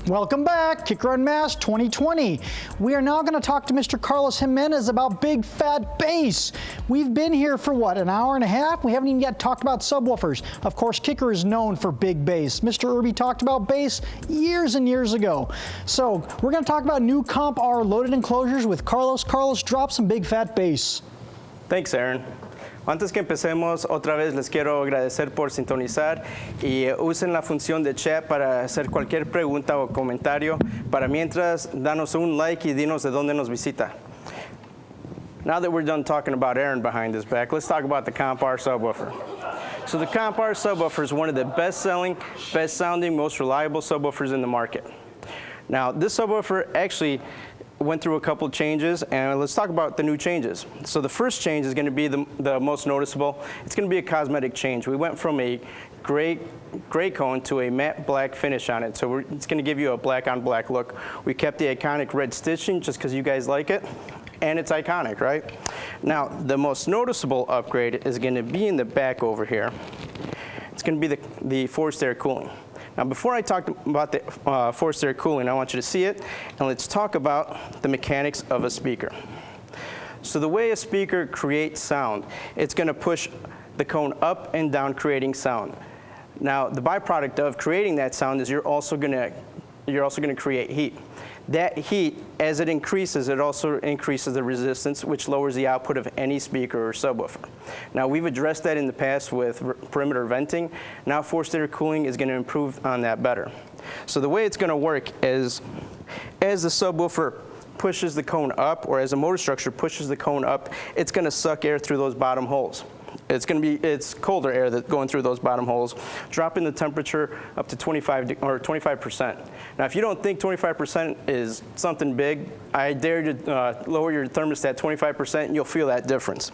Welcome back, Kicker Unmasked 2020. We are now going to talk to Mr. Carlos Jimenez about big fat bass. We've been here for what, an hour and a half? We haven't even yet talked about subwoofers. Of course, Kicker is known for big bass. Mr. Irby talked about bass years and years ago. So we're going to talk about new CompR loaded enclosures with Carlos. Carlos, drop some big fat bass. Thanks, Aaron. Antes que empecemos, otra vez les quiero agradecer por sintonizar y usen la función de chat para hacer cualquier pregunta o comentario. Para mientras, danos un like y dinos de dónde nos visita. Now that we're done talking about Aaron behind his back, let's talk about the CompR subwoofer. So the CompR subwoofer is one of the best-selling, best-sounding, most reliable subwoofers in the market. Now, this subwoofer actually went through a couple of changes, and let's talk about the new changes. So the first change is going to be the most noticeable. It's going to be a cosmetic change. We went from a gray cone to a matte black finish on it. So it's going to give you a black on black look. We kept the iconic red stitching just because you guys like it, and it's iconic, right? Now, the most noticeable upgrade is going to be in the back over here. It's going to be the forced air cooling. Now, before I talk about the forced air cooling, I want you to see it, and let's talk about the mechanics of a speaker. So the way a speaker creates sound, it's going to push the cone up and down, creating sound. Now, the byproduct of creating that sound is you're also going to create heat. That heat, as it increases, it also increases the resistance, which lowers the output of any speaker or subwoofer. Now, we've addressed that in the past with perimeter venting. Now, forced air cooling is going to improve on that better. So the way it's going to work is, as the subwoofer pushes the cone up, or as a motor structure pushes the cone up, it's going to suck air through those bottom holes. It's colder air that's going through those bottom holes, dropping the temperature up to 25%. Now, if you don't think 25% is something big, I dare you to lower your thermostat 25% and you'll feel that difference.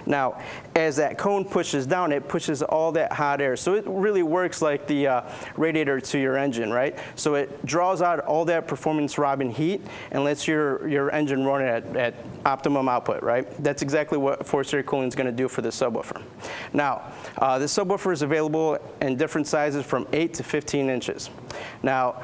Now, as that cone pushes down, it pushes all that hot air. So it really works like the radiator to your engine, right? So it draws out all that performance-robbing heat and lets your engine run at optimum output, right? That's exactly what forced air cooling is going to do for the subwoofer. Now, this subwoofer is available in different sizes from 8 to 15 inches. Now,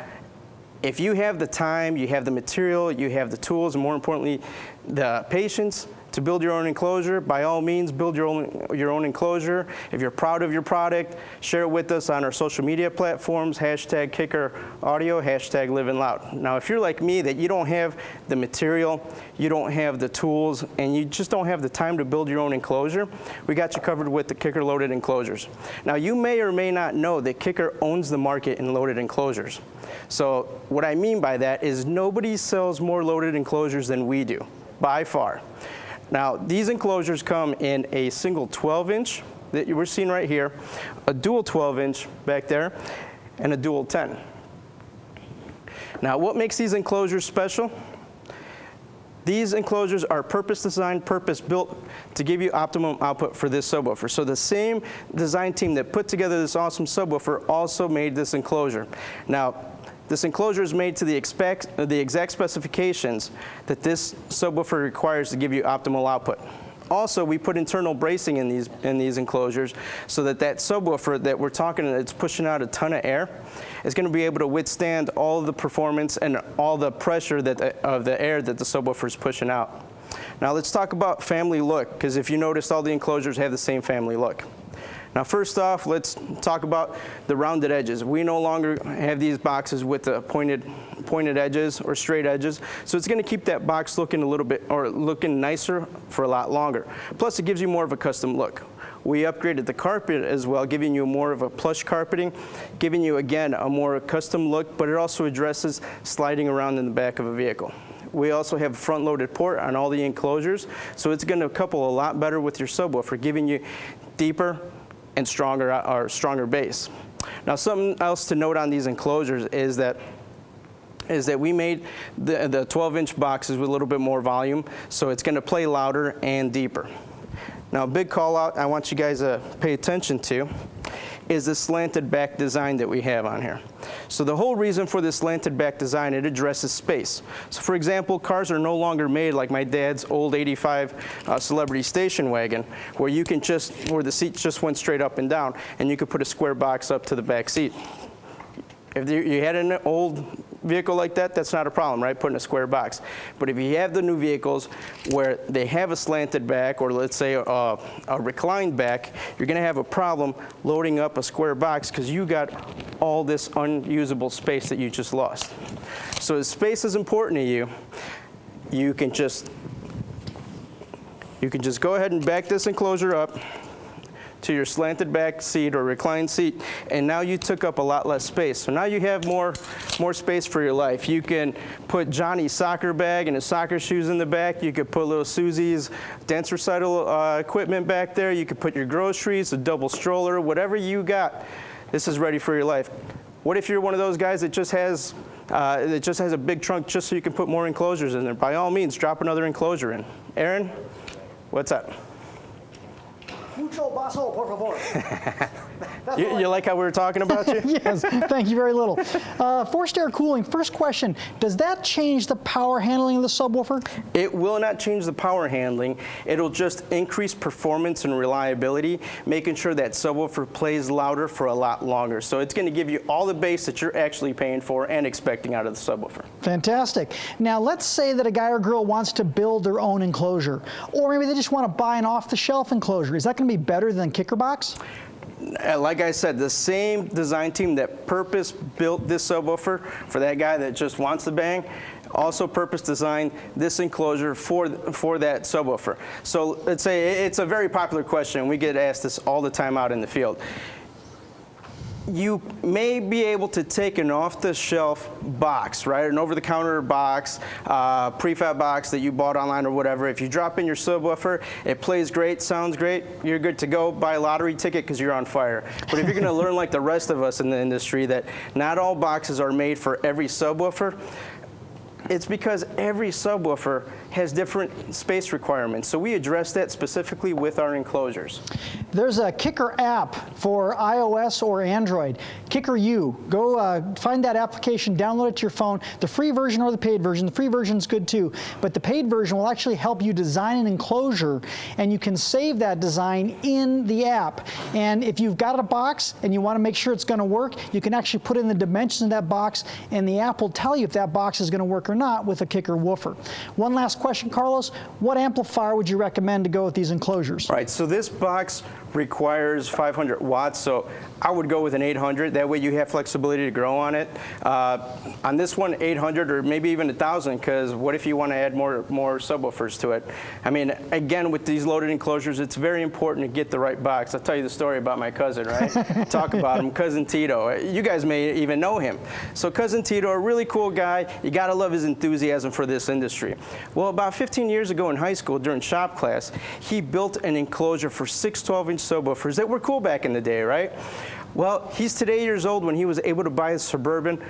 if you have the time, you have the material, you have the tools, and more importantly, the patience to build your own enclosure, by all means, build your own enclosure. If you're proud of your product, share it with us on our social media platforms, hashtag KickerAudio, hashtag LivingLoud. Now, if you're like me, that you don't have the material, you don't have the tools, and you just don't have the time to build your own enclosure, we got you covered with the Kicker loaded enclosures. Now, you may or may not know that Kicker owns the market in loaded enclosures. So what I mean by that is nobody sells more loaded enclosures than we do, by far. Now, these enclosures come in a single 12-inch that you were seeing right here, a dual 12-inch back there, and a dual 10. Now, what makes these enclosures special? These enclosures are purpose-designed, purpose-built to give you optimum output for this subwoofer. So the same design team that put together this awesome subwoofer also made this enclosure. Now, this enclosure is made to the exact specifications that this subwoofer requires to give you optimal output. Also, we put internal bracing in these enclosures so that subwoofer that we're talking about, it's pushing out a ton of air, is going to be able to withstand all of the performance and all the pressure of the air that the subwoofer is pushing out. Now, let's talk about family look, because if you notice, all the enclosures have the same family look. Now, first off, let's talk about the rounded edges. We no longer have these boxes with the pointed edges or straight edges, so it's going to keep that box looking a little bit, or looking nicer for a lot longer. Plus, it gives you more of a custom look. We upgraded the carpet as well, giving you more of a plush carpeting, giving you, again, a more custom look, but it also addresses sliding around in the back of a vehicle. We also have a front-loaded port on all the enclosures, so it's going to couple a lot better with your subwoofer, giving you deeper and stronger bass. Now, something else to note on these enclosures is that we made the 12-inch boxes with a little bit more volume, so it's going to play louder and deeper. Now, a big call out I want you guys to pay attention to is the slanted back design that we have on here. So the whole reason for this slanted back design, it addresses space. So for example, cars are no longer made like my dad's old '85 Celebrity station wagon, where the seat just went straight up and down, and you could put a square box up to the back seat. If you had an old vehicle like that, that's not a problem, right? Putting a square box. But if you have the new vehicles where they have a slanted back, or let's say a reclined back, you're going to have a problem loading up a square box because you got all this unusable space that you just lost. So if space is important to you, you can just go ahead and back this enclosure up to your slanted back seat or reclined seat, and now you took up a lot less space. So now you have more space for your life. You can put Johnny's soccer bag and his soccer shoes in the back. You could put little Susie's dance recital equipment back there. You could put your groceries, a double stroller, whatever you got. This is ready for your life. What if you're one of those guys that just has a big trunk just so you can put more enclosures in there? By all means, drop another enclosure in. Aaron, what's up? Mucho baso, por favor. You like how we were talking about you? Yes, thank you very little. Forced air cooling, first question, does that change the power handling of the subwoofer? It will not change the power handling. It'll just increase performance and reliability, making sure that subwoofer plays louder for a lot longer. So it's going to give you all the bass that you're actually paying for and expecting out of the subwoofer. Fantastic. Now let's say that a guy or girl wants to build their own enclosure, or maybe they just want to buy an off-the-shelf enclosure. Is that going to be better than Kicker Box? Like I said, the same design team that purpose built this subwoofer for that guy that just wants the bang, also purpose designed this enclosure for that subwoofer. So let's say it's a very popular question. We get asked this all the time out in the field. You may be able to take an off-the-shelf box, right, an over-the-counter box, prefab box that you bought online or whatever. If you drop in your subwoofer, it plays great, sounds great, you're good to go. Buy a lottery ticket because you're on fire. But if you're going to learn like the rest of us in the industry that not all boxes are made for every subwoofer, it's because every subwoofer has different space requirements. So we address that specifically with our enclosures. There's a Kicker app for iOS or Android. Kicker U. Go find that application, download it to your phone. The free version or the paid version. The free version is good too, but the paid version will actually help you design an enclosure, and you can save that design in the app. And if you've got a box and you want to make sure it's going to work, you can actually put in the dimensions of that box, and the app will tell you if that box is going to work or not with a Kicker woofer. One last question, Carlos. What amplifier would you recommend to go with these enclosures? All right, so this box requires 500 watts, so I would go with an 800. That way you have flexibility to grow on it. On this one, 800 or maybe even 1,000, because what if you want to add more subwoofers to it? I mean, again, with these loaded enclosures, it's very important to get the right box. I'll tell you the story about my cousin, right? Talk about him, Cousin Tito. You guys may even know him. So Cousin Tito, a really cool guy. You got to love his enthusiasm for this industry. Well, about 15 years ago in high school, during shop class, he built an enclosure for 6 12-inch subwoofers that were cool back in the day, right? Well, he's today years old when he was able to buy a Suburban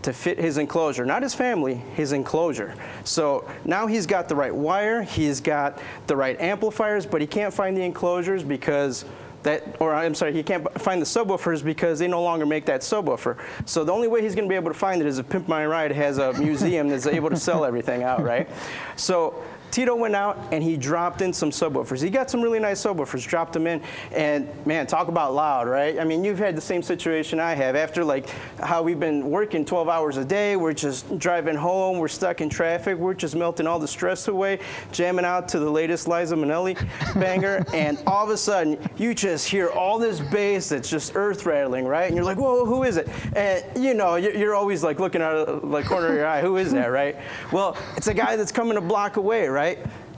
to fit his enclosure, not his family, his enclosure. So now he's got the right wire, he's got the right amplifiers, but he can't find the enclosures because he can't find the subwoofers because they no longer make that subwoofer. So the only way he's going to be able to find it is if Pimp My Ride has a museum that's able to sell everything out, right? So Tito went out and he dropped in some subwoofers. He got some really nice subwoofers, dropped them in, and man, talk about loud, right? I mean, you've had the same situation I have. After like how we've been working 12 hours a day, we're just driving home, we're stuck in traffic, we're just melting all the stress away, jamming out to the latest Liza Minnelli banger, and all of a sudden, you just hear all this bass that's just earth rattling, right? And you're like, whoa, who is it? And you know, you're always like looking out of the corner of your eye, who is that, right? Well, it's a guy that's coming a block away, right?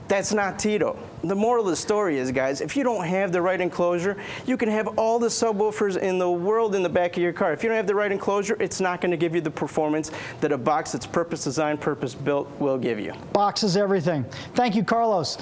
That's not Tito. The moral of the story is, guys, if you don't have the right enclosure, you can have all the subwoofers in the world in the back of your car. If you don't have the right enclosure, it's not going to give you the performance that a box that's purpose designed, purpose built will give you. Box is everything. Thank you, Carlos.